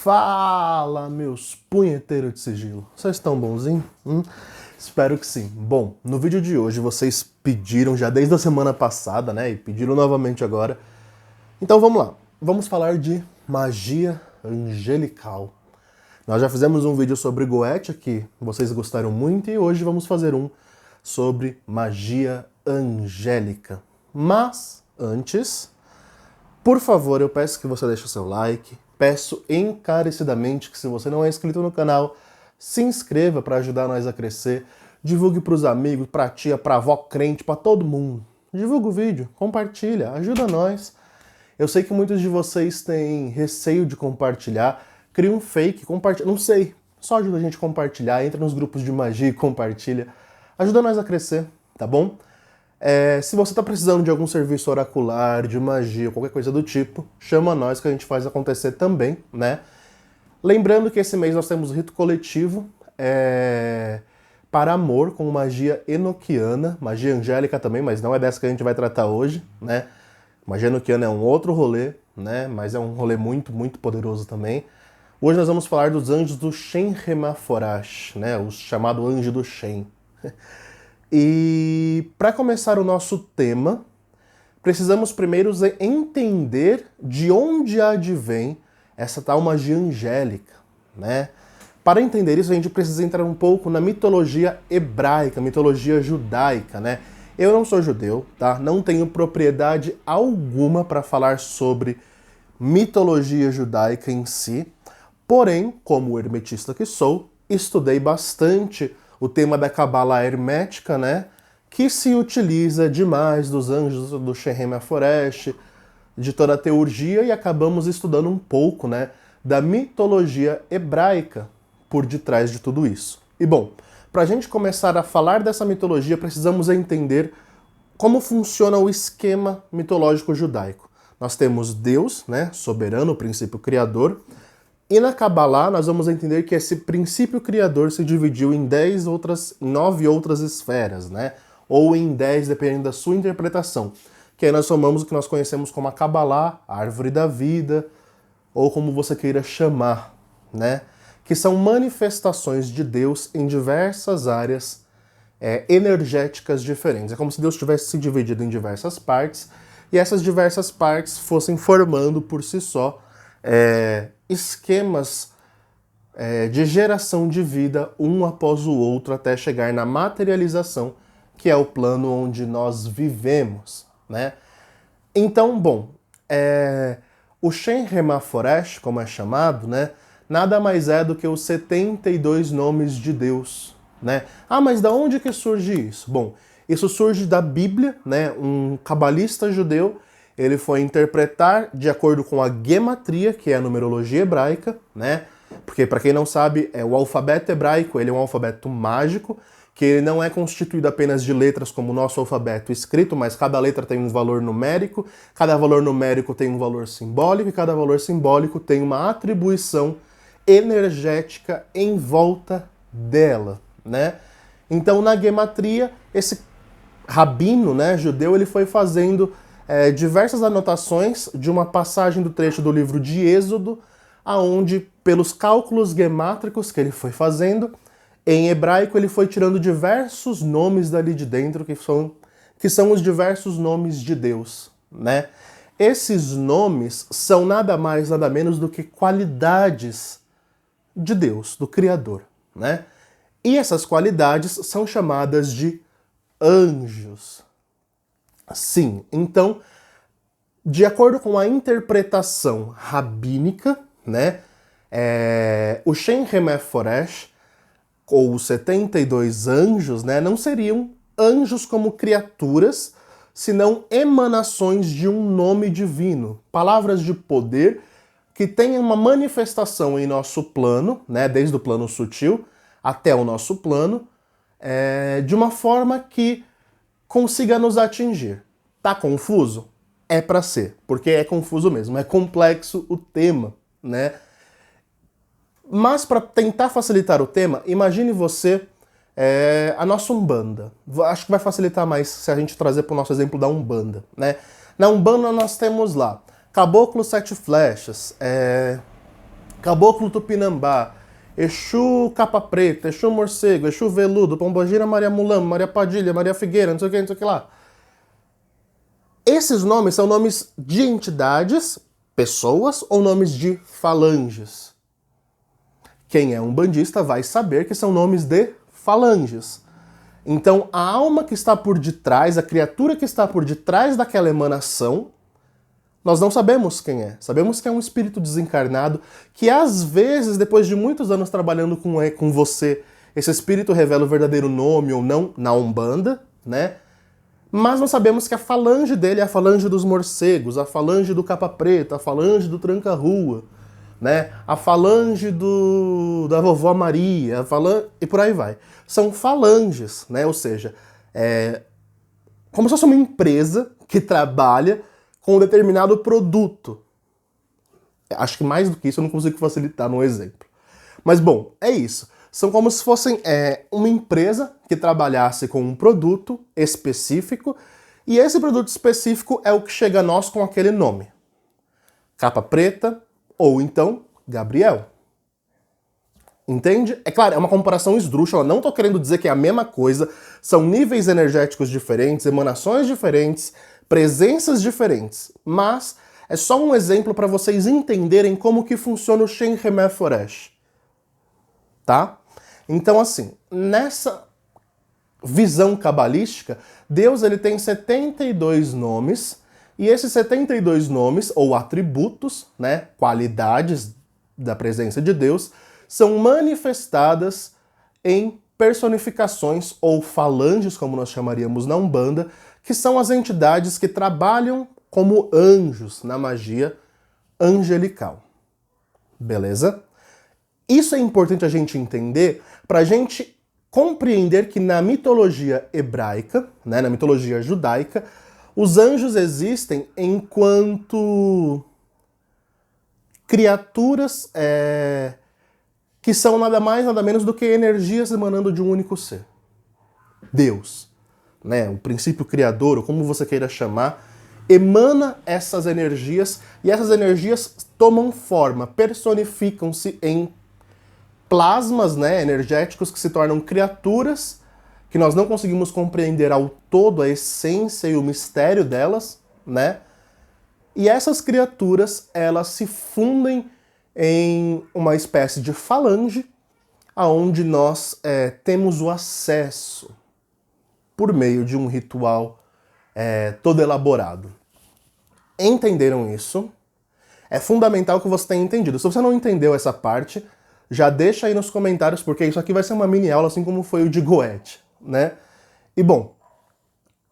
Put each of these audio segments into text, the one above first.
Fala, meus punheteiros de sigilo. Vocês estão bonzinhos? Espero que sim. Bom, no vídeo de hoje vocês pediram já desde a semana passada, né? E pediram novamente agora. Então vamos lá. Vamos falar de magia angelical. Nós já fizemos um vídeo sobre Goethe que vocês gostaram muito e hoje vamos fazer um sobre magia angélica. Mas antes, por favor, eu peço que você deixe o seu like. Peço encarecidamente que, se você não é inscrito no canal, se inscreva para ajudar nós a crescer. Divulgue para os amigos, para a tia, para a avó crente, para todo mundo. Divulga o vídeo, compartilha, ajuda nós. Eu sei que muitos de vocês têm receio de compartilhar. Cria um fake, compartilha, não sei. Só ajuda a gente a compartilhar, entra nos grupos de magia e compartilha. Ajuda nós a crescer, tá bom? Se você está precisando de algum serviço oracular, de magia, qualquer coisa do tipo, chama nós que a gente faz acontecer também, né? Lembrando que esse mês nós temos o rito coletivo para amor com magia enoquiana, magia angélica também, mas não é dessa que a gente vai tratar hoje, né? Magia enoquiana é um outro rolê, né? Mas é um rolê muito, muito poderoso também. Hoje nós vamos falar dos anjos do Shen Hemaforash, né? O chamado anjo do Shen. E para começar o nosso tema, precisamos primeiro entender de onde advém essa tal magia angélica, né? Para entender isso, a gente precisa entrar um pouco na mitologia hebraica, mitologia judaica, né? Eu não sou judeu, tá? Não tenho propriedade alguma para falar sobre mitologia judaica em si, porém, como hermetista que sou, estudei bastante o tema da Cabala hermética, né, que se utiliza demais dos anjos do Shen Hemaforash, de toda a teurgia, e acabamos estudando um pouco, né, da mitologia hebraica por detrás de tudo isso. E bom, para a gente começar a falar dessa mitologia, precisamos entender como funciona o esquema mitológico judaico. Nós temos Deus, né, soberano, o princípio criador. E na Kabbalah nós vamos entender que esse princípio criador se dividiu em 9 outras esferas, né? Ou em 10, dependendo da sua interpretação. Que aí nós somamos o que nós conhecemos como a Kabbalah, a árvore da vida, ou como você queira chamar, né? Que são manifestações de Deus em diversas áreas energéticas diferentes. É como se Deus tivesse se dividido em diversas partes, e essas diversas partes fossem formando por si só esquemas de geração de vida um após o outro até chegar na materialização, que é o plano onde nós vivemos, né? Então, bom, o Shen Hemaforash, como é chamado, né, nada mais é do que os 72 nomes de Deus, né? Ah, mas da onde que surge isso? Bom, isso surge da Bíblia, né? Um cabalista judeu, ele foi interpretar de acordo com a gematria, que é a numerologia hebraica, né? Porque, para quem não sabe, o alfabeto hebraico, ele é um alfabeto mágico, que ele não é constituído apenas de letras como o nosso alfabeto escrito, mas cada letra tem um valor numérico, cada valor numérico tem um valor simbólico, e cada valor simbólico tem uma atribuição energética em volta dela, né? Então, na gematria, esse rabino, né, judeu, ele foi fazendo diversas anotações de uma passagem do trecho do livro de Êxodo, aonde, pelos cálculos gemátricos que ele foi fazendo, em hebraico ele foi tirando diversos nomes dali de dentro, que são os diversos nomes de Deus, né? Esses nomes são nada mais, nada menos do que qualidades de Deus, do Criador, né? E essas qualidades são chamadas de anjos. Sim, então, de acordo com a interpretação rabínica, né, o Shen Hemaforash, ou os 72 anjos, né, não seriam anjos como criaturas, senão emanações de um nome divino, palavras de poder que têm uma manifestação em nosso plano, né, desde o plano sutil até o nosso plano, de uma forma que consiga nos atingir. Tá confuso? É pra ser, porque é confuso mesmo, é complexo o tema, né? Mas para tentar facilitar o tema, imagine você a nossa Umbanda. Acho que vai facilitar mais se a gente trazer para o nosso exemplo da Umbanda, né? Na Umbanda nós temos lá Caboclo Sete Flechas, Caboclo Tupinambá, Exu Capa Preta, Exu Morcego, Exu Veludo, Pombogira Maria Mulamba, Maria Padilha, Maria Figueira, não sei o que, não sei o que lá. Esses nomes são nomes de entidades, pessoas, ou nomes de falanges? Quem é umbandista vai saber que são nomes de falanges. Então, a alma que está por detrás, a criatura que está por detrás daquela emanação, nós não sabemos quem é. Sabemos que é um espírito desencarnado que, às vezes, depois de muitos anos trabalhando com você, esse espírito revela o verdadeiro nome ou não na Umbanda, né? Mas nós sabemos que a falange dele é a falange dos morcegos, a falange do capa preta, a falange do tranca-rua, né? A falange da vovó Maria, e por aí vai. São falanges, né? Ou seja, como se fosse uma empresa que trabalha com um determinado produto. Acho que mais do que isso eu não consigo facilitar no exemplo. Mas bom, é isso. São como se fossem uma empresa que trabalhasse com um produto específico, e esse produto específico é o que chega a nós com aquele nome. Capa preta, ou então Gabriel. Entende? É claro, é uma comparação esdrúxula, não tô querendo dizer que é a mesma coisa, são níveis energéticos diferentes, emanações diferentes, presenças diferentes, mas é só um exemplo para vocês entenderem como que funciona o Shem Remé Foresh. Tá? Então, assim, nessa visão cabalística, Deus ele tem 72 nomes, e esses 72 nomes, ou atributos, né, qualidades da presença de Deus, são manifestadas em personificações, ou falanges, como nós chamaríamos na Umbanda, que são as entidades que trabalham como anjos na magia angelical. Beleza? Isso é importante a gente entender para a gente compreender que na mitologia hebraica, né, na mitologia judaica, os anjos existem enquanto criaturas que são nada mais, nada menos do que energias emanando de um único ser. Deus, né, o princípio criador, ou como você queira chamar, emana essas energias, e essas energias tomam forma, personificam-se em plasmas, né, energéticos que se tornam criaturas que nós não conseguimos compreender ao todo a essência e o mistério delas, né? E essas criaturas, elas se fundem em uma espécie de falange aonde nós temos o acesso por meio de um ritual todo elaborado. Entenderam isso? É fundamental que você tenha entendido. Se você não entendeu essa parte, já deixa aí nos comentários, porque isso aqui vai ser uma mini aula, assim como foi o de Goethe, né? E bom,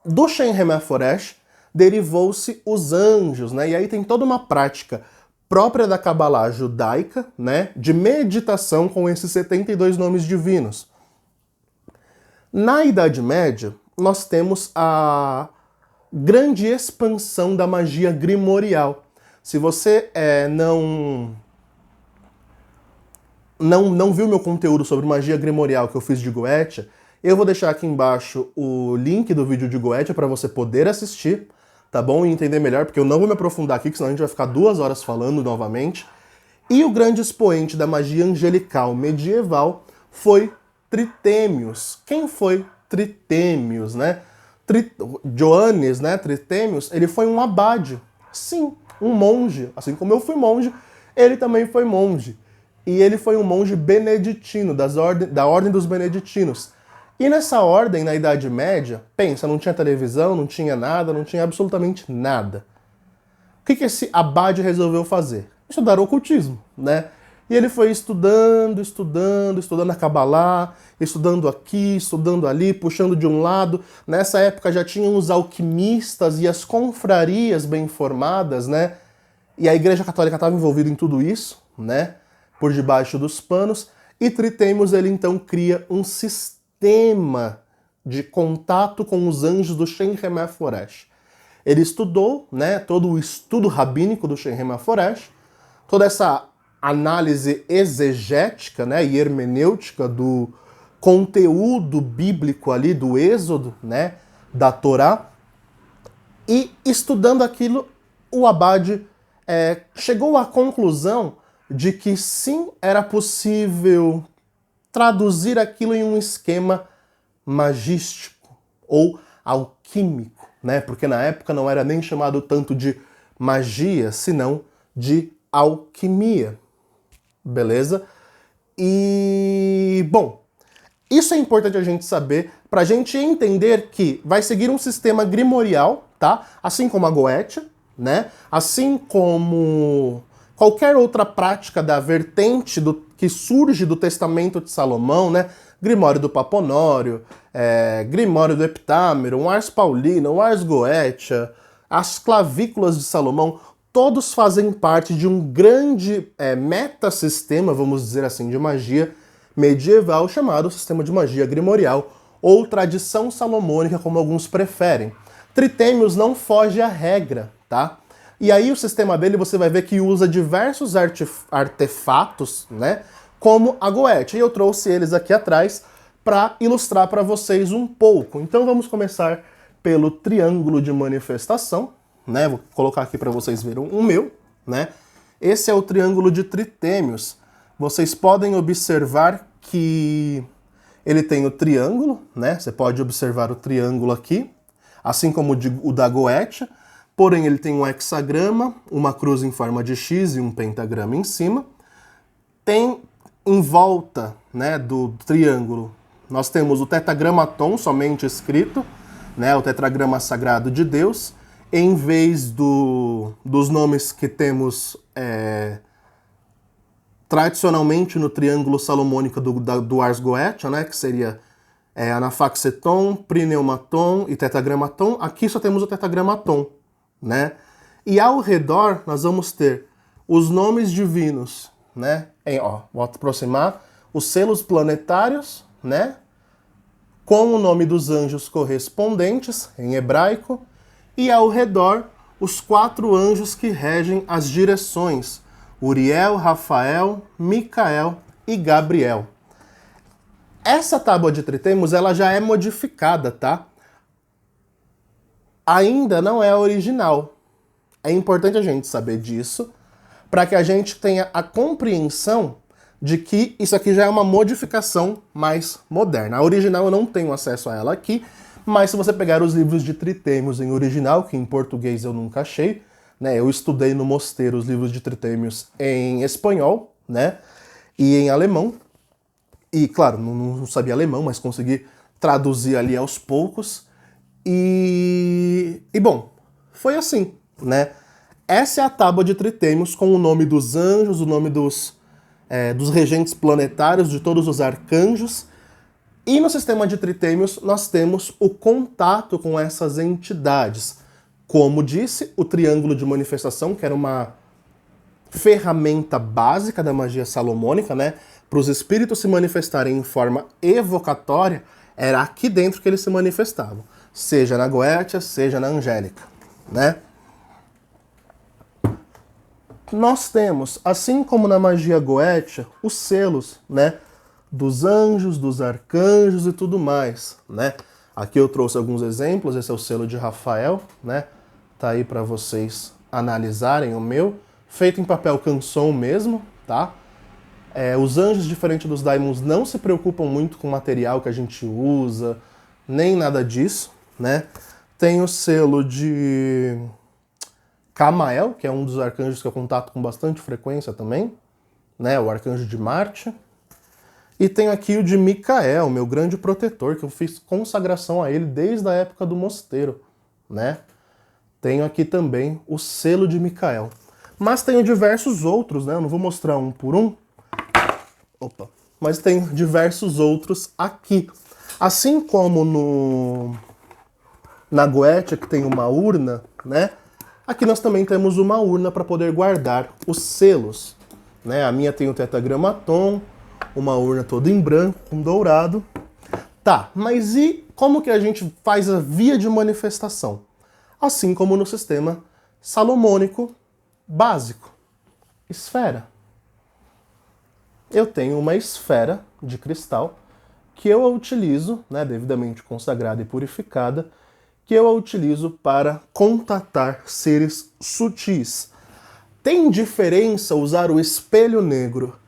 do Shem Remé Foresh derivou-se os anjos, né? E aí tem toda uma prática própria da Kabbalah judaica, né? De meditação com esses 72 nomes divinos. Na Idade Média, nós temos a grande expansão da magia grimorial. Se você não viu meu conteúdo sobre magia grimorial que eu fiz de Goethe, eu vou deixar aqui embaixo o link do vídeo de Goethe para você poder assistir, tá bom? E entender melhor, porque eu não vou me aprofundar aqui, senão a gente vai ficar 2 horas falando novamente. E o grande expoente da magia angelical medieval foi Tritêmios. Quem foi Tritêmios, né? Joannes, né? Tritêmios, ele foi um abade. Sim, um monge. Assim como eu fui monge, ele também foi monge. E ele foi um monge beneditino, da ordem dos beneditinos. E nessa ordem, na Idade Média, pensa, não tinha televisão, não tinha nada, não tinha absolutamente nada. O que esse abade resolveu fazer? Estudar ocultismo, né? E ele foi estudando a Kabbalah, estudando aqui, estudando ali, puxando de um lado. Nessa época já tinham os alquimistas e as confrarias bem formadas, né? E a Igreja Católica estava envolvida em tudo isso, né? Por debaixo dos panos, e Tritêmios ele então cria um sistema de contato com os anjos do Shem Remé Foresh. Ele estudou, né, todo o estudo rabínico do Shem Remé Foresh, toda essa análise exegética, né, e hermenêutica do conteúdo bíblico ali do Êxodo, né, da Torá, e estudando aquilo, o abade chegou à conclusão de que sim, era possível traduzir aquilo em um esquema magístico ou alquímico, né? Porque na época não era nem chamado tanto de magia, senão de alquimia. Beleza? E, bom, isso é importante a gente saber para a gente entender que vai seguir um sistema grimorial, tá? Assim como a Goetia, né? Assim como qualquer outra prática da vertente que surge do Testamento de Salomão, né? Grimório do Papa Honório, Grimório do Heptâmero, um Ars Paulina, um Ars Goetia, as clavículas de Salomão, todos fazem parte de um grande metasistema, vamos dizer assim, de magia medieval chamado sistema de magia grimorial ou tradição salomônica, como alguns preferem. Tritêmios não foge à regra, tá? E aí o sistema dele você vai ver que usa diversos artefatos, né? Como a Goetia. E eu trouxe eles aqui atrás para ilustrar para vocês um pouco. Então vamos começar pelo triângulo de manifestação, né? Vou colocar aqui para vocês verem o meu, né? Esse é o triângulo de tritêmios. Vocês podem observar que ele tem o triângulo, né? Você pode observar o triângulo aqui, assim como o da Goetia, porém ele tem um hexagrama, uma cruz em forma de X e um pentagrama em cima. Tem em volta, né, do triângulo, nós temos o tetragramaton somente escrito, né, o tetragrama sagrado de Deus, em vez dos nomes que temos tradicionalmente no triângulo salomônico do Ars Goetia, né, que seria anafaxeton, prineumaton e tetragramaton. Aqui só temos o tetragramaton, né? E ao redor nós vamos ter os nomes divinos, né? Vou aproximar os selos planetários, né? Com o nome dos anjos correspondentes em hebraico, e ao redor os 4 anjos que regem as direções: Uriel, Rafael, Micael e Gabriel. Essa tábua de tritêmios ela já é modificada, tá? Ainda não é a original. É importante a gente saber disso para que a gente tenha a compreensão de que isso aqui já é uma modificação mais moderna. A original eu não tenho acesso a ela aqui, mas se você pegar os livros de tritêmios em original, que em português eu nunca achei, né? Eu estudei no mosteiro os livros de tritêmios em espanhol, né? E em alemão. E, claro, não sabia alemão, mas consegui traduzir ali aos poucos. E bom, foi assim, né? Essa é a tábua de tritêmios com o nome dos anjos, o nome dos regentes planetários, de todos os arcanjos. E no sistema de tritêmios nós temos o contato com essas entidades. Como disse, o triângulo de manifestação, que era uma ferramenta básica da magia salomônica, né? Para os espíritos se manifestarem em forma evocatória, era aqui dentro que eles se manifestavam. Seja na Goetia, seja na Angélica, né? Nós temos, assim como na magia Goetia, os selos, né? Dos anjos, dos arcanjos e tudo mais, né? Aqui eu trouxe alguns exemplos, esse é o selo de Rafael, né? Tá aí para vocês analisarem o meu, feito em papel canson mesmo, tá? Os anjos, diferente dos daimons, não se preocupam muito com o material que a gente usa, nem nada disso, né? Tem o selo de Camael, que é um dos arcanjos que eu contato com bastante frequência também, né? O arcanjo de Marte. E tenho aqui o de Micael, meu grande protetor, que eu fiz consagração a ele desde a época do mosteiro, né? Tenho aqui também o selo de Micael. Mas tenho diversos outros, né? Eu não vou mostrar um por um. Opa! Mas tenho diversos outros aqui. Assim como na Goetia, que tem uma urna, né? Aqui nós também temos uma urna para poder guardar os selos, né? A minha tem o tetragramaton, uma urna toda em branco, com dourado. Tá, mas e como que a gente faz a via de manifestação? Assim como no sistema salomônico básico. Esfera. Eu tenho uma esfera de cristal que eu a utilizo, né, devidamente consagrada e purificada, que eu a utilizo para contatar seres sutis. Tem diferença usar o espelho negro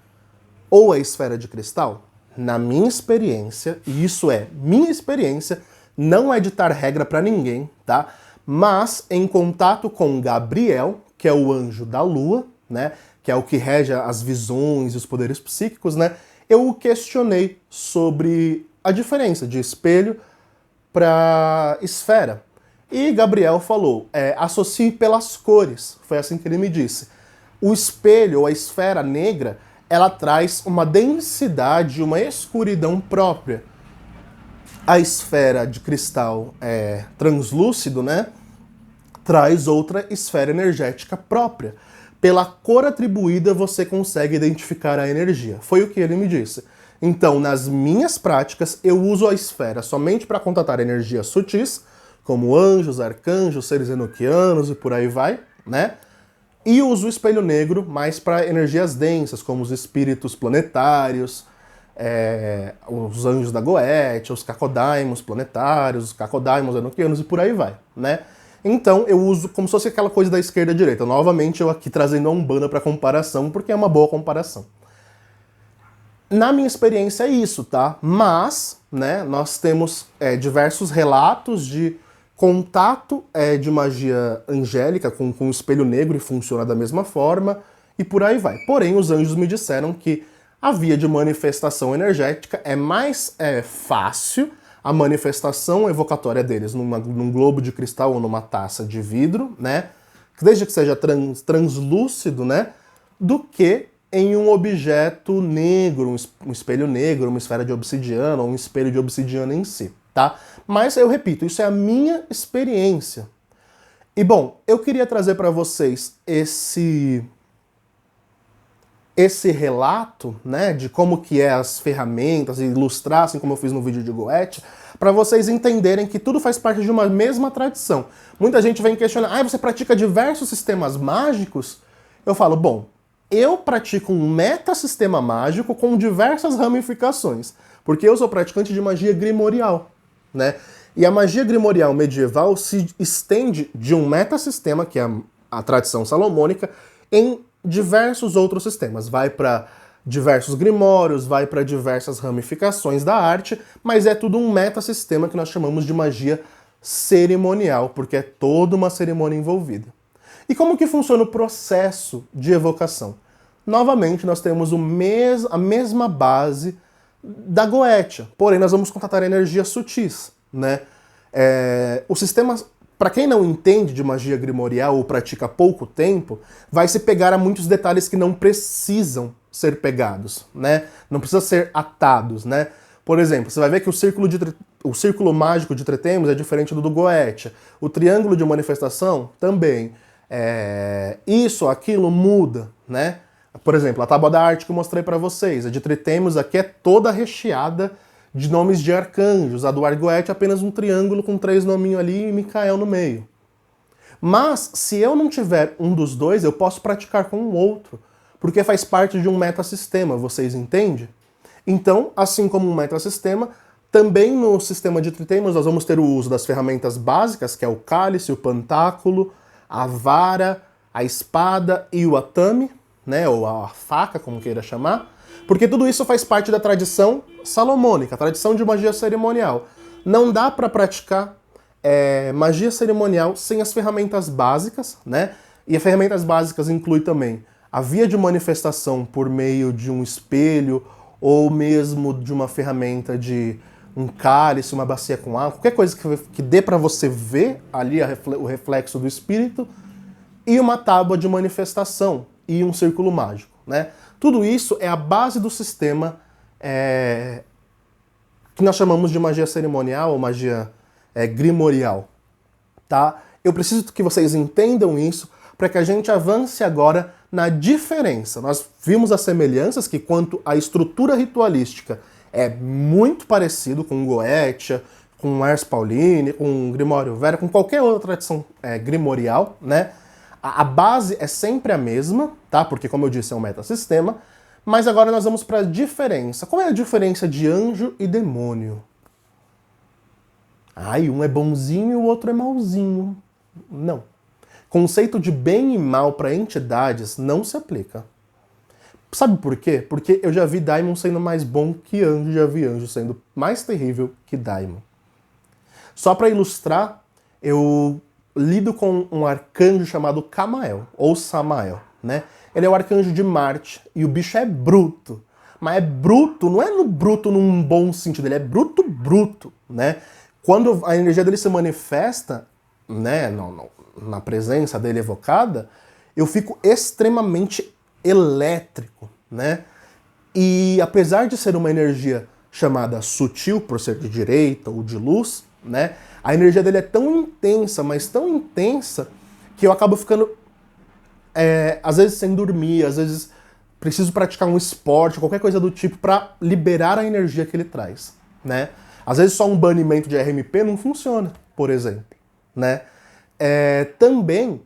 ou a esfera de cristal? Na minha experiência, e isso é minha experiência, não é ditar regra para ninguém, tá? Mas em contato com Gabriel, que é o anjo da lua, né? Que é o que rege as visões e os poderes psíquicos, né? Eu o questionei sobre a diferença de espelho para esfera. E Gabriel falou, associe pelas cores. Foi assim que ele me disse. O espelho, ou a esfera negra, ela traz uma densidade, uma escuridão própria. A esfera de cristal translúcido, né, traz outra esfera energética própria. Pela cor atribuída, você consegue identificar a energia. Foi o que ele me disse. Então, nas minhas práticas, eu uso a esfera somente para contatar energias sutis, como anjos, arcanjos, seres enoquianos e por aí vai, né? E uso o espelho negro mais para energias densas, como os espíritos planetários, os anjos da Goetia, os cacodaimos planetários, os cacodaimos enoquianos e por aí vai, né? Então eu uso como se fosse aquela coisa da esquerda e direita. Novamente eu aqui trazendo a Umbanda para comparação, porque é uma boa comparação. Na minha experiência é isso, tá? Mas, né, nós temos diversos relatos de contato de magia angélica com o espelho negro e funciona da mesma forma, e por aí vai. Porém, os anjos me disseram que a via de manifestação energética é mais fácil, a manifestação evocatória deles num globo de cristal ou numa taça de vidro, né? Desde que seja translúcido, né? Do que em um objeto negro, um espelho negro, uma esfera de obsidiana, ou um espelho de obsidiana em si, tá? Mas eu repito, isso é a minha experiência. E bom, eu queria trazer para vocês esse relato, né, de como que é as ferramentas, e ilustrar, assim como eu fiz no vídeo de Goethe, para vocês entenderem que tudo faz parte de uma mesma tradição. Muita gente vem questionar, você pratica diversos sistemas mágicos? Eu falo, bom, eu pratico um metasistema mágico com diversas ramificações, porque eu sou praticante de magia grimorial, né? E a magia grimorial medieval se estende de um metasistema, que é a tradição salomônica, em diversos outros sistemas. Vai para diversos grimórios, vai para diversas ramificações da arte, mas é tudo um metasistema que nós chamamos de magia cerimonial, porque é toda uma cerimônia envolvida. E como que funciona o processo de evocação? Novamente, nós temos a mesma base da Goetia, porém nós vamos contatar energias sutis, né? O sistema, para quem não entende de magia grimorial ou pratica há pouco tempo, vai se pegar a muitos detalhes que não precisam ser pegados, né? Não precisa ser atados, né? Por exemplo, você vai ver que o círculo mágico de Tretemos é diferente do Goetia. O triângulo de manifestação também. Isso, aquilo muda, né? Por exemplo, a tábua da arte que eu mostrei para vocês, a de Tretemos aqui é toda recheada de nomes de arcanjos. A do Goethe é apenas um triângulo com 3 nominhos ali e Micael no meio. Mas, se eu não tiver um dos dois, eu posso praticar com o outro, porque faz parte de um metasistema, vocês entendem? Então, assim como um metasistema, também no sistema de Tretemos nós vamos ter o uso das ferramentas básicas, que é o cálice, o pantáculo, a vara, a espada e o atame, né, ou a faca, como queira chamar, porque tudo isso faz parte da tradição salomônica, a tradição de magia cerimonial. Não dá para praticar magia cerimonial sem as ferramentas básicas, né? E as ferramentas básicas incluem também a via de manifestação por meio de um espelho ou mesmo de uma ferramenta de um cálice, uma bacia com água, qualquer coisa que dê para você ver ali o reflexo do espírito, e uma tábua de manifestação e um círculo mágico, né? Tudo isso é a base do sistema que nós chamamos de magia cerimonial ou magia grimorial, tá? Eu preciso que vocês entendam isso para que a gente avance agora na diferença. Nós vimos as semelhanças, que quanto à estrutura ritualística é muito parecido com Goetia, com Ars Pauline, com Grimório Vera, com qualquer outra tradição grimorial, né? A base é sempre a mesma, tá? Porque, como eu disse, é um metasistema. Mas agora nós vamos para a diferença. Qual é a diferença de anjo e demônio? Um é bonzinho e o outro é mauzinho. Não. Conceito de bem e mal para entidades não se aplica. Sabe por quê? Porque eu já vi Daimon sendo mais bom que anjo, já vi anjo sendo mais terrível que Daimon. Só para ilustrar, eu lido com um arcanjo chamado Camael, ou Samael, né? Ele é o arcanjo de Marte, e o bicho é bruto. Mas é bruto, não é no bruto num bom sentido, ele é bruto, bruto, né? Quando a energia dele se manifesta, né, na presença dele evocada, eu fico extremamente elétrico, né? E apesar de ser uma energia chamada sutil, por ser de direita ou de luz, né? A energia dele é tão intensa, mas tão intensa, que eu acabo ficando, às vezes sem dormir, às vezes preciso praticar um esporte, qualquer coisa do tipo, para liberar a energia que ele traz, né? Às vezes só um banimento de RMP não funciona, por exemplo, né? Também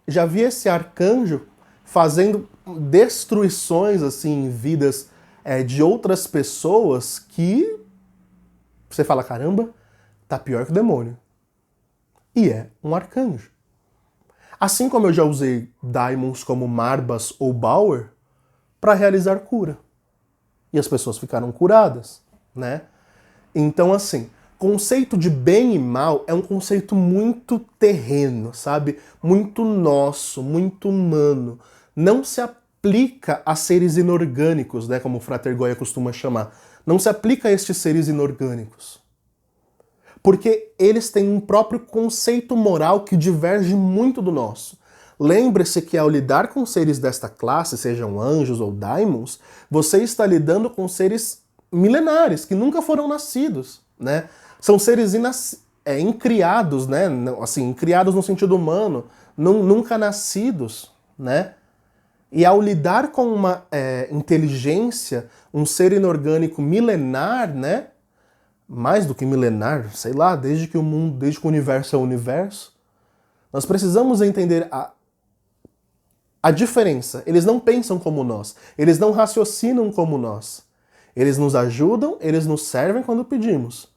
já vi esse arcanjo fazendo destruições assim em vidas de outras pessoas que você fala, caramba, tá pior que o demônio. E é um arcanjo. Assim como eu já usei daimons como Marbas ou Bauer para realizar cura. E as pessoas ficaram curadas, né? Então, assim, conceito de bem e mal é um conceito muito terreno, sabe? Muito nosso, muito humano. Não se aplica a seres inorgânicos, né? Como o Frater Goya costuma chamar. Não se aplica a estes seres inorgânicos. Porque eles têm um próprio conceito moral que diverge muito do nosso. Lembre-se que ao lidar com seres desta classe, sejam anjos ou daimons, você está lidando com seres milenares, que nunca foram nascidos, né? São seres incriados, né? Assim, criados no sentido humano, nunca nascidos, né? E ao lidar com uma inteligência, um ser inorgânico milenar, né? Mais do que milenar, sei lá, desde que o universo é o universo, nós precisamos entender a diferença. Eles não pensam como nós, eles não raciocinam como nós. Eles nos ajudam, eles nos servem quando pedimos.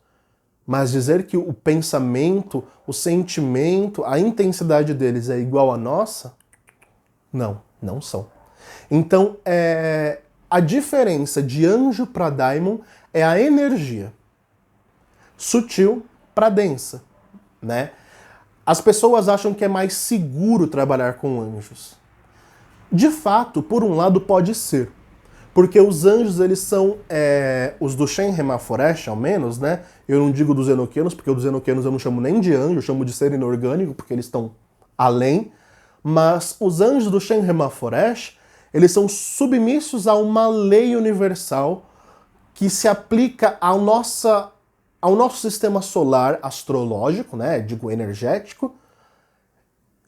Mas dizer que o pensamento, o sentimento, a intensidade deles é igual à nossa, não são. Então, a diferença de anjo para daimon é a energia. Sutil para densa, né? As pessoas acham que é mais seguro trabalhar com anjos. De fato, por um lado pode ser, porque os anjos, eles são os do Shen Hemaforesh, ao menos, né? Eu não digo dos Enoquianos, porque os dos Enoquianos eu não chamo nem de anjo, eu chamo de ser inorgânico, porque eles estão além. Mas os anjos do Shen Hemaforesh, eles são submissos a uma lei universal que se aplica ao nosso sistema solar astrológico, né? Digo energético,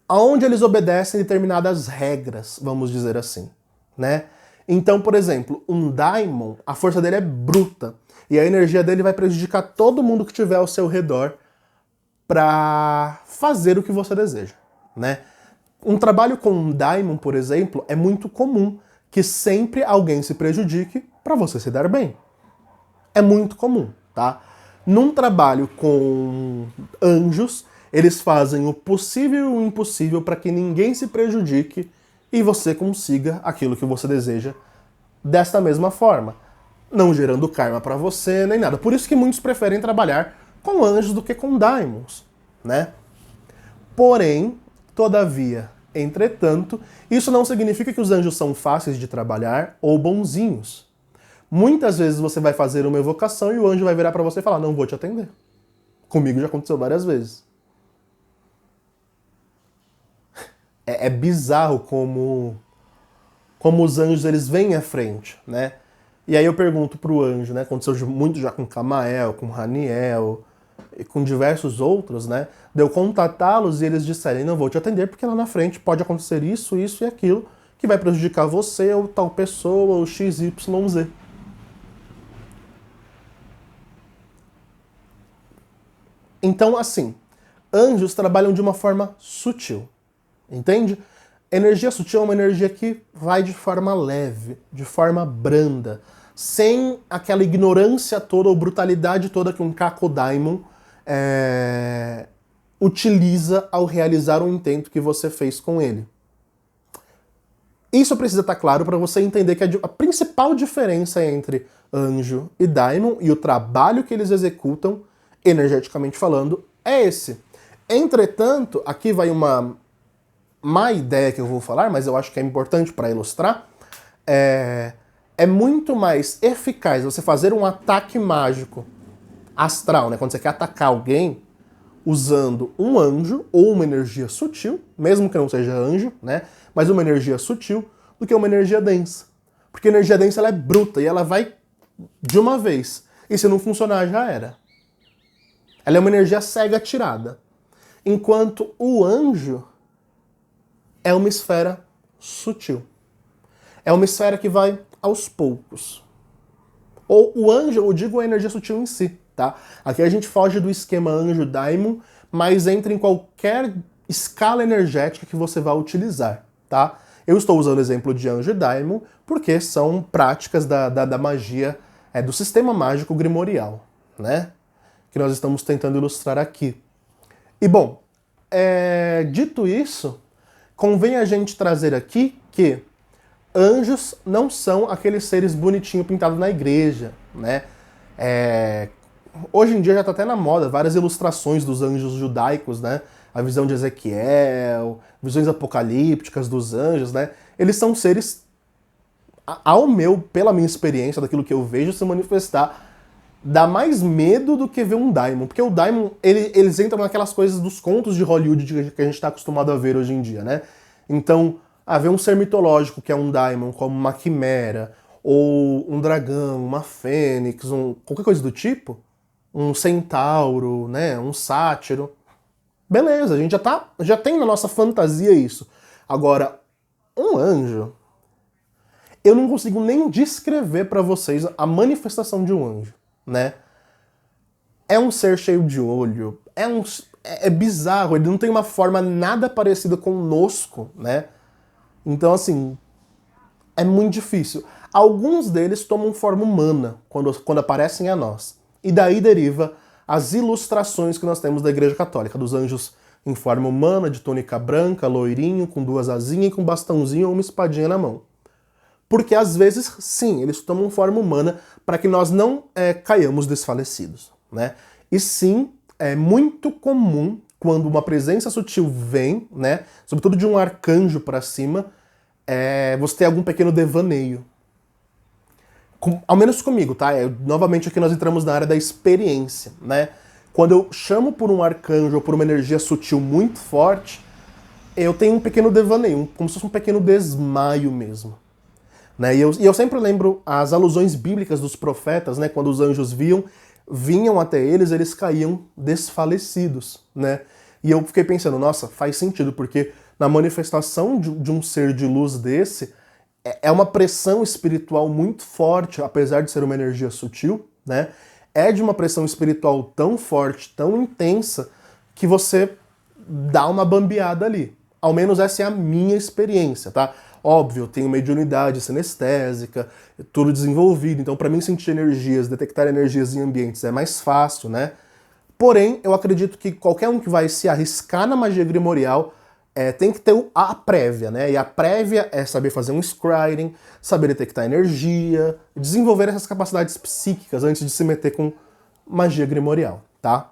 aonde eles obedecem determinadas regras, vamos dizer assim, né? Então, por exemplo, um daimon, a força dele é bruta, e a energia dele vai prejudicar todo mundo que estiver ao seu redor para fazer o que você deseja, né? Um trabalho com um daimon, por exemplo, é muito comum que sempre alguém se prejudique para você se dar bem. É muito comum, tá? Num trabalho com anjos, eles fazem o possível e o impossível para que ninguém se prejudique e você consiga aquilo que você deseja desta mesma forma, não gerando karma para você nem nada. Por isso que muitos preferem trabalhar com anjos do que com daimons, né? Porém, todavia, entretanto, isso não significa que os anjos são fáceis de trabalhar ou bonzinhos. Muitas vezes você vai fazer uma evocação e o anjo vai virar para você e falar, não vou te atender. Comigo já aconteceu várias vezes. É bizarro como os anjos eles vêm à frente, né? E aí eu pergunto pro anjo, né? Aconteceu muito já com Camael, com Raniel e com diversos outros, né? De eu contatá-los e eles disserem, não vou te atender porque lá na frente pode acontecer isso, isso e aquilo que vai prejudicar você ou tal pessoa ou XYZ. Então, assim, anjos trabalham de uma forma sutil, entende? Energia sutil é uma energia que vai de forma leve, de forma branda, sem aquela ignorância toda ou brutalidade toda que um Kakodaimon utiliza ao realizar o intento que você fez com ele. Isso precisa estar claro para você entender que a principal diferença entre anjo e daimon e o trabalho que eles executam, energeticamente falando, é esse. Entretanto, aqui vai uma má ideia que eu vou falar, mas eu acho que é importante para ilustrar. É muito mais eficaz você fazer um ataque mágico astral, né? Quando você quer atacar alguém usando um anjo ou uma energia sutil, mesmo que não seja anjo, né? Mas uma energia sutil, do que uma energia densa. Porque a energia densa ela é bruta e ela vai de uma vez. E se não funcionar, já era. Ela é uma energia cega atirada. Enquanto o anjo é uma esfera sutil. É uma esfera que vai aos poucos. Ou o anjo, eu digo a energia sutil em si, tá? Aqui a gente foge do esquema anjo-daimon, mas entra em qualquer escala energética que você vai utilizar, tá? Eu estou usando o exemplo de anjo e daimon porque são práticas da magia, do sistema mágico grimorial, né? Que nós estamos tentando ilustrar aqui. E bom, dito isso, convém a gente trazer aqui que anjos não são aqueles seres bonitinhos pintados na igreja, né? Hoje em dia já está até na moda várias ilustrações dos anjos judaicos, né? A visão de Ezequiel, visões apocalípticas dos anjos, né? Eles são seres, pela minha experiência, daquilo que eu vejo se manifestar, dá mais medo do que ver um daimon. Porque o daimon, eles entram naquelas coisas dos contos de Hollywood que a gente está acostumado a ver hoje em dia, né? Então, ver um ser mitológico que é um daimon, como uma quimera, ou um dragão, uma fênix, qualquer coisa do tipo, um centauro, né? Um sátiro. Beleza, a gente já tem na nossa fantasia isso. Agora, um anjo, eu não consigo nem descrever para vocês a manifestação de um anjo, né? É um ser cheio de olho, é bizarro, ele não tem uma forma nada parecida conosco, né? Então, é muito difícil. Alguns deles tomam forma humana quando aparecem a nós. E daí deriva as ilustrações que nós temos da Igreja Católica, dos anjos em forma humana, de túnica branca, loirinho, com duas asinhas e com um bastãozinho ou uma espadinha na mão. Porque às vezes, sim, eles tomam forma humana para que nós não caiamos desfalecidos, né? E sim, é muito comum quando uma presença sutil vem, né, sobretudo de um arcanjo para cima, você ter algum pequeno devaneio. Ao menos comigo, tá? Novamente aqui nós entramos na área da experiência, né? Quando eu chamo por um arcanjo ou por uma energia sutil muito forte, eu tenho um pequeno devaneio, como se fosse um pequeno desmaio mesmo. Né? E eu sempre lembro as alusões bíblicas dos profetas, né? Quando os anjos vinham até eles, eles caíam desfalecidos, né? E eu fiquei pensando, nossa, faz sentido, porque na manifestação de um ser de luz desse, é uma pressão espiritual muito forte, apesar de ser uma energia sutil, né? É de uma pressão espiritual tão forte, tão intensa, que você dá uma bambeada ali. Ao menos essa é a minha experiência, tá? Óbvio, eu tenho mediunidade sinestésica, tudo desenvolvido, então para mim sentir energias, detectar energias em ambientes é mais fácil, né? Porém, eu acredito que qualquer um que vai se arriscar na magia grimorial tem que ter a prévia, né? E a prévia é saber fazer um scrying, saber detectar energia, desenvolver essas capacidades psíquicas antes de se meter com magia grimorial, tá?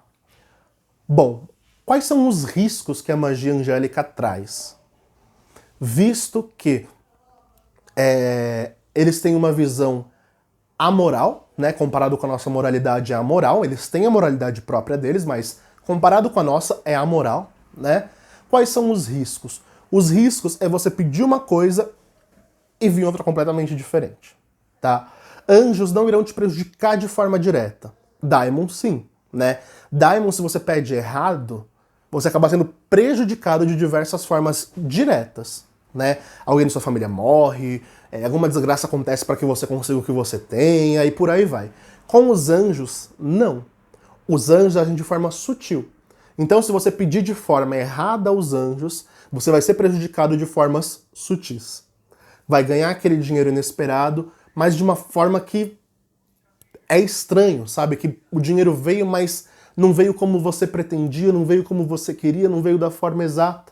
Bom, quais são os riscos que a magia angélica traz? Visto que eles têm uma visão amoral, né? Comparado com a nossa moralidade é amoral, eles têm a moralidade própria deles, mas comparado com a nossa é amoral, né? Quais são os riscos? Os riscos é você pedir uma coisa e vir outra completamente diferente, tá? Anjos não irão te prejudicar de forma direta. Daimon, sim, né? Daimon, se você pede errado, você acaba sendo prejudicado de diversas formas diretas, né? Alguém da sua família morre, alguma desgraça acontece para que você consiga o que você tenha e por aí vai. Com os anjos, não. Os anjos agem de forma sutil. Então, se você pedir de forma errada aos anjos, você vai ser prejudicado de formas sutis. Vai ganhar aquele dinheiro inesperado, mas de uma forma que é estranho, sabe? Que o dinheiro veio, mas não veio como você pretendia, não veio como você queria, não veio da forma exata.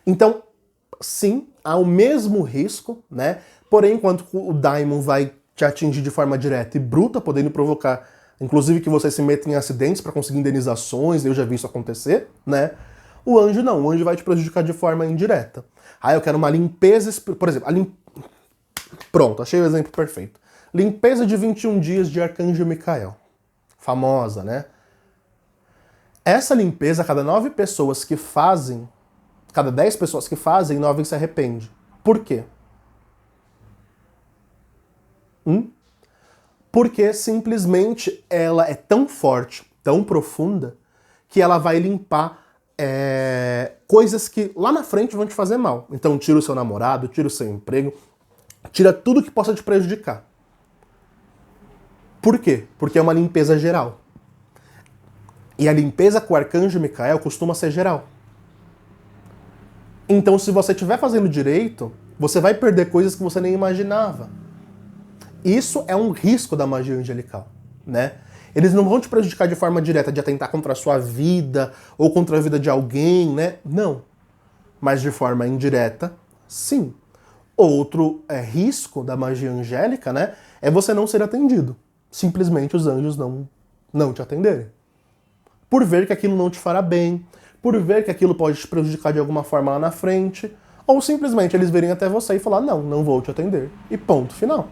Então, sim, há o mesmo risco, né? Porém, enquanto o Daimon vai te atingir de forma direta e bruta, podendo provocar, inclusive, que você se meta em acidentes para conseguir indenizações, eu já vi isso acontecer, né? O anjo não, o anjo vai te prejudicar de forma indireta. Ah, eu quero uma limpeza, por exemplo, pronto, achei o exemplo perfeito. Limpeza de 21 dias de Arcanjo Micael. Famosa, né? Essa limpeza, cada 9 pessoas que fazem, cada 10 pessoas que fazem, 9 se arrependem. Por quê? Porque simplesmente ela é tão forte, tão profunda, que ela vai limpar coisas que lá na frente vão te fazer mal. Então tira o seu namorado, tira o seu emprego, tira tudo que possa te prejudicar. Por quê? Porque é uma limpeza geral. E a limpeza com o Arcanjo Micael costuma ser geral. Então, se você estiver fazendo direito, você vai perder coisas que você nem imaginava. Isso é um risco da magia angelical, né? Eles não vão te prejudicar de forma direta, de atentar contra a sua vida ou contra a vida de alguém, né? Não. Mas de forma indireta, sim. Outro risco da magia angélica, né, é você não ser atendido. Simplesmente os anjos não te atenderem. Por ver que aquilo não te fará bem, por ver que aquilo pode te prejudicar de alguma forma lá na frente, ou simplesmente eles virem até você e falar, não vou te atender. E ponto final.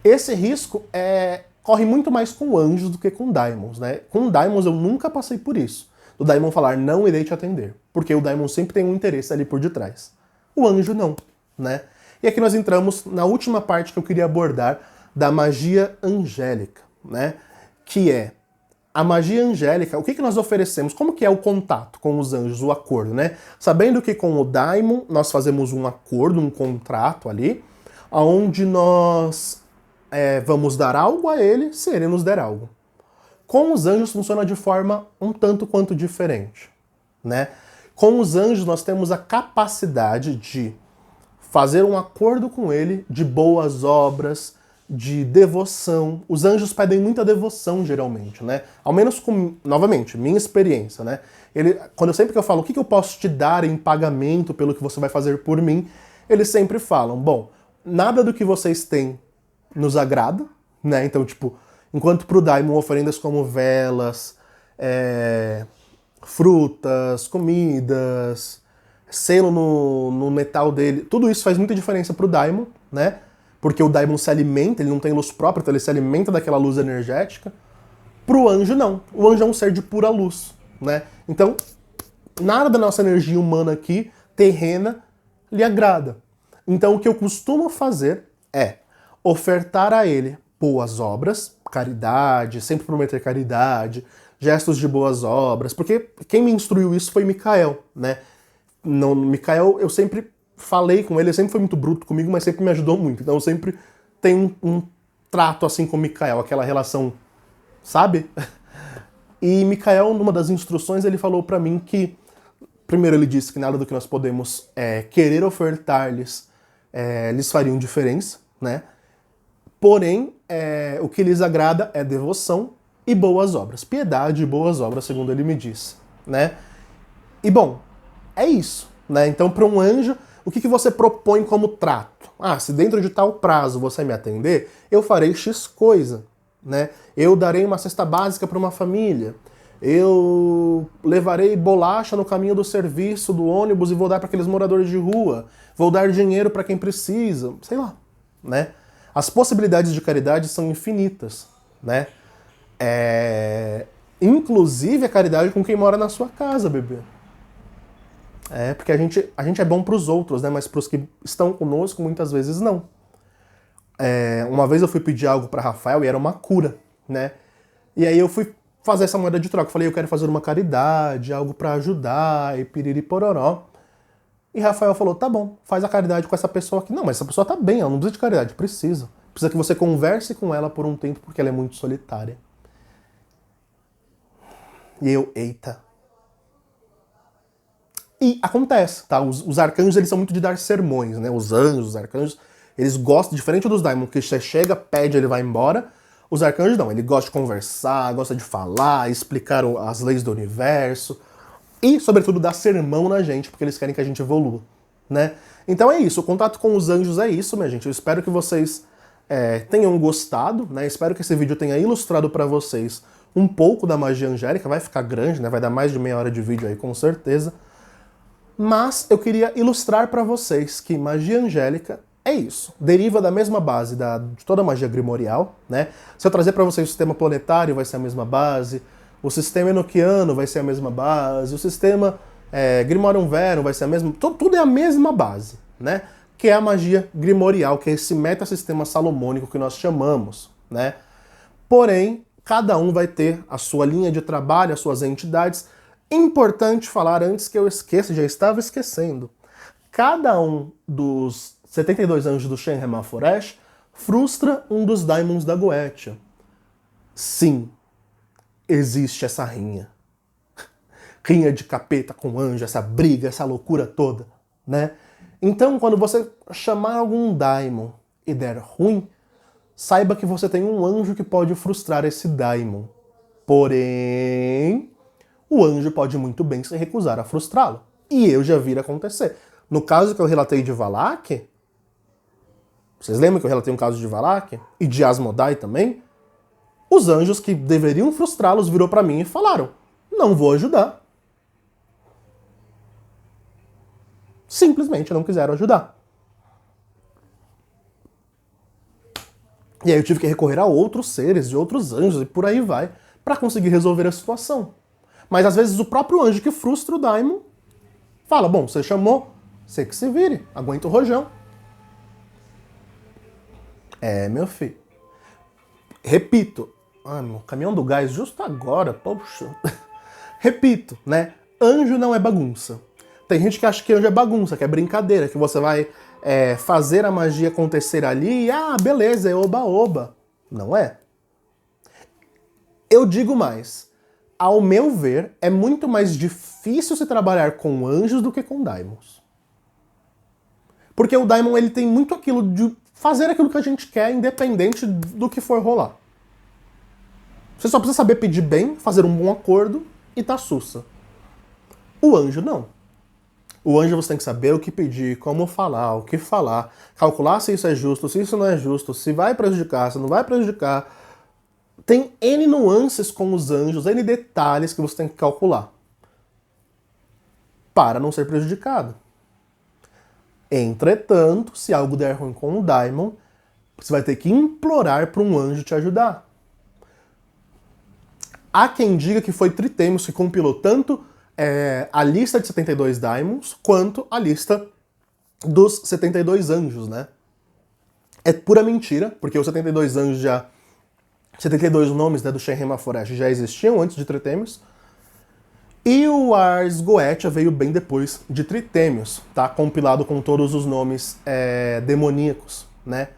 Esse risco corre muito mais com anjos do que com daimons, né? Com daimons eu nunca passei por isso. Do daimon falar, não irei te atender. Porque o daimon sempre tem um interesse ali por detrás. O anjo não, né? E aqui nós entramos na última parte que eu queria abordar da magia angélica, né? Que é a magia angélica, o que nós oferecemos? Como que é o contato com os anjos, o acordo, né? Sabendo que com o daimon nós fazemos um acordo, um contrato ali, onde nós vamos dar algo a ele se ele nos der algo. Com os anjos funciona de forma um tanto quanto diferente, né? Com os anjos nós temos a capacidade de fazer um acordo com ele de boas obras, de devoção. Os anjos pedem muita devoção, geralmente, né? Ao menos novamente, minha experiência, né? Sempre que eu falo, o que eu posso te dar em pagamento pelo que você vai fazer por mim, eles sempre falam, bom, nada do que vocês têm nos agrada, né? Então, tipo, enquanto pro daimon oferendas como velas, frutas, comidas, selo no metal dele, tudo isso faz muita diferença pro daimon, né? Porque o daimon se alimenta, ele não tem luz própria, então ele se alimenta daquela luz energética. Pro anjo, não. O anjo é um ser de pura luz, né? Então, nada da nossa energia humana aqui, terrena, lhe agrada. Então, o que eu costumo fazer é ofertar a ele boas obras, caridade, sempre prometer caridade, gestos de boas obras, porque quem me instruiu isso foi Micael, né? Micael, eu sempre falei com ele sempre foi muito bruto comigo, mas sempre me ajudou muito. Então eu sempre tenho um trato assim com Micael, aquela relação, sabe? E Micael, numa das instruções, ele falou pra mim que, primeiro ele disse que nada do que nós podemos querer ofertar-lhes lhes fariam diferença, né? Porém, o que lhes agrada é devoção e boas obras. Piedade e boas obras, segundo ele me disse, né? E bom, é isso, né? Então, para um anjo, o que você propõe como trato? Ah, se dentro de tal prazo você me atender, eu farei X coisa, né? Eu darei uma cesta básica para uma família. Eu levarei bolacha no caminho do serviço, do ônibus, e vou dar para aqueles moradores de rua. Vou dar dinheiro para quem precisa, sei lá, né? As possibilidades de caridade são infinitas, né? Inclusive a caridade com quem mora na sua casa, bebê. Porque a gente é bom pros outros, né? Mas pros que estão conosco, muitas vezes não. Uma vez eu fui pedir algo para Rafael e era uma cura, né? E aí eu fui fazer essa moeda de troca. Falei, eu quero fazer uma caridade, algo para ajudar, e piriri pororó. E Rafael falou, tá bom, faz a caridade com essa pessoa aqui. Não, mas essa pessoa tá bem, ela não precisa de caridade, precisa. Precisa que você converse com ela por um tempo, porque ela é muito solitária. E eu, eita. E acontece, tá? Os arcanjos, eles são muito de dar sermões, né? Os anjos, os arcanjos, eles gostam, diferente dos daimons, que você chega, pede, ele vai embora. Os arcanjos não, ele gosta de conversar, gosta de falar, explicar as leis do universo e, sobretudo, dar sermão na gente, porque eles querem que a gente evolua, né? Então é isso, o contato com os anjos é isso, minha gente. Eu espero que vocês tenham gostado, né? Espero que esse vídeo tenha ilustrado para vocês um pouco da magia angélica. Vai ficar grande, né? Vai dar mais de meia hora de vídeo aí, com certeza. Mas eu queria ilustrar para vocês que magia angélica é isso. Deriva da mesma base de toda a magia grimorial, né? Se eu trazer para vocês o sistema planetário, vai ser a mesma base. O sistema enoquiano vai ser a mesma base. O sistema Grimorium Verum vai ser a mesma... Tudo é a mesma base, né? Que é a magia grimorial, que é esse metasistema salomônico que nós chamamos, né? Porém, cada um vai ter a sua linha de trabalho, as suas entidades. Importante falar antes que eu esqueça, já estava esquecendo. Cada um dos 72 anjos do Shen Hemaforesh frustra um dos daimons da Goetia. Sim, existe essa rinha. Rinha de capeta com anjo, essa briga, essa loucura toda, né? Então, quando você chamar algum daimon e der ruim, saiba que você tem um anjo que pode frustrar esse daimon. Porém, o anjo pode muito bem se recusar a frustrá-lo. E eu já vi acontecer. No caso que eu relatei de Valak, vocês lembram que eu relatei um caso de Valak? E de Asmodai também? Os anjos que deveriam frustrá-los virou para mim e falaram: não vou ajudar. Simplesmente não quiseram ajudar. E aí eu tive que recorrer a outros seres, de outros anjos, e por aí vai, para conseguir resolver a situação. Mas às vezes o próprio anjo que frustra o daimon fala: bom, você chamou, você que se vire, aguenta o rojão. Meu filho. Repito. Meu caminhão do gás justo agora, poxa. Repito, né? Anjo não é bagunça. Tem gente que acha que anjo é bagunça, que é brincadeira, que você vai fazer a magia acontecer ali e, beleza, é oba-oba. Não é. Eu digo mais. Ao meu ver, é muito mais difícil se trabalhar com anjos do que com daimons. Porque o daimon, ele tem muito aquilo de fazer aquilo que a gente quer, independente do que for rolar. Você só precisa saber pedir bem, fazer um bom acordo e tá sussa. O anjo não. O anjo você tem que saber o que pedir, como falar, o que falar, calcular se isso é justo, se isso não é justo, se vai prejudicar, se não vai prejudicar. Tem N nuances com os anjos, N detalhes que você tem que calcular para não ser prejudicado. Entretanto, se algo der ruim com o daimon, você vai ter que implorar para um anjo te ajudar. Há quem diga que foi Tritemius que compilou tanto a lista de 72 daimons quanto a lista dos 72 anjos, né? É pura mentira, porque os 72 anjos 72 nomes, né, do Shen Hemaforesh já existiam antes de Tritemius. E o Ars Goetia veio bem depois de Tritemius, tá? Compilado com todos os nomes demoníacos, né?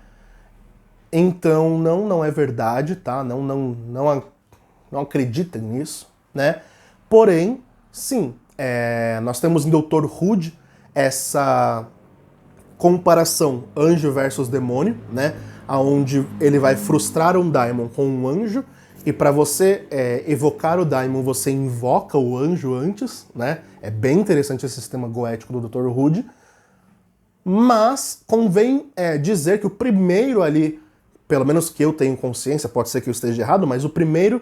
Então não é verdade, tá? Não acreditem nisso, né? Porém, sim, nós temos em Dr. Hood essa comparação anjo versus demônio, né? Onde ele vai frustrar um daimon com um anjo, e para você evocar o daimon, você invoca o anjo antes, né? É bem interessante esse sistema goético do Dr. Hood. Mas convém dizer que o primeiro ali, pelo menos que eu tenho consciência, pode ser que eu esteja errado, mas o primeiro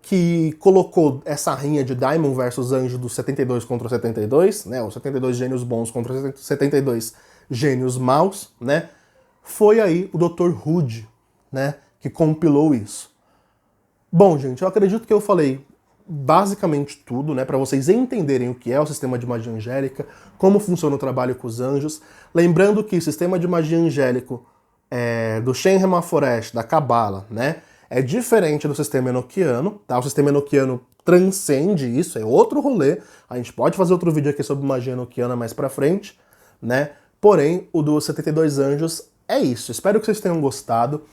que colocou essa rinha de Daimon versus Anjo dos 72 contra os 72, né, os 72 gênios bons contra os 72 gênios maus, né, foi aí o Dr. Hood, né, que compilou isso. Bom, gente, eu acredito que eu falei basicamente tudo, né, para vocês entenderem o que é o sistema de magia angélica, como funciona o trabalho com os anjos. Lembrando que o sistema de magia angélico do Shen Hemaforesh, da Cabala, né, é diferente do sistema enoquiano, tá? O sistema enoquiano transcende isso, é outro rolê. A gente pode fazer outro vídeo aqui sobre magia enoquiana mais pra frente, né? Porém, o dos 72 anjos é isso. Espero que vocês tenham gostado.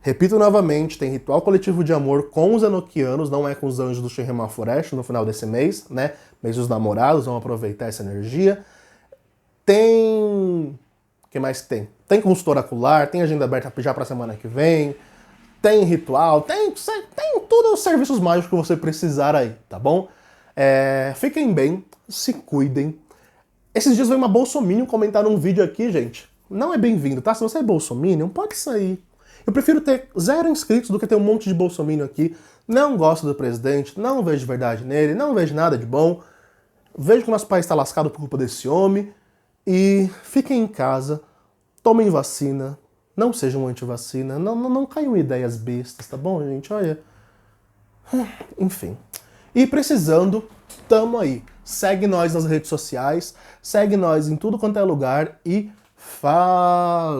Repito novamente, tem ritual coletivo de amor com os enoquianos, não é com os anjos do Shen Hemaforesh no final desse mês, né? Mês dos namorados, vamos aproveitar essa energia. Tem... O que mais tem? Tem consultor oracular, tem agenda aberta já pra semana que vem. tem ritual, tem todos os serviços mágicos que você precisar aí, tá bom? Fiquem bem, se cuidem. Esses dias veio uma bolsominion comentar num vídeo aqui, gente. Não é bem-vindo, tá? Se você é bolsominion, pode sair. Eu prefiro ter 0 inscritos do que ter um monte de bolsominion aqui. Não gosto do presidente, não vejo verdade nele, não vejo nada de bom. Vejo que o nosso país está lascado por culpa desse homem. E fiquem em casa, tomem vacina, não sejam anti-vacina, não caiam em ideias bestas, tá bom, gente? Olha. Enfim. E precisando, tamo aí. Segue nós nas redes sociais, segue nós em tudo quanto é lugar e falou!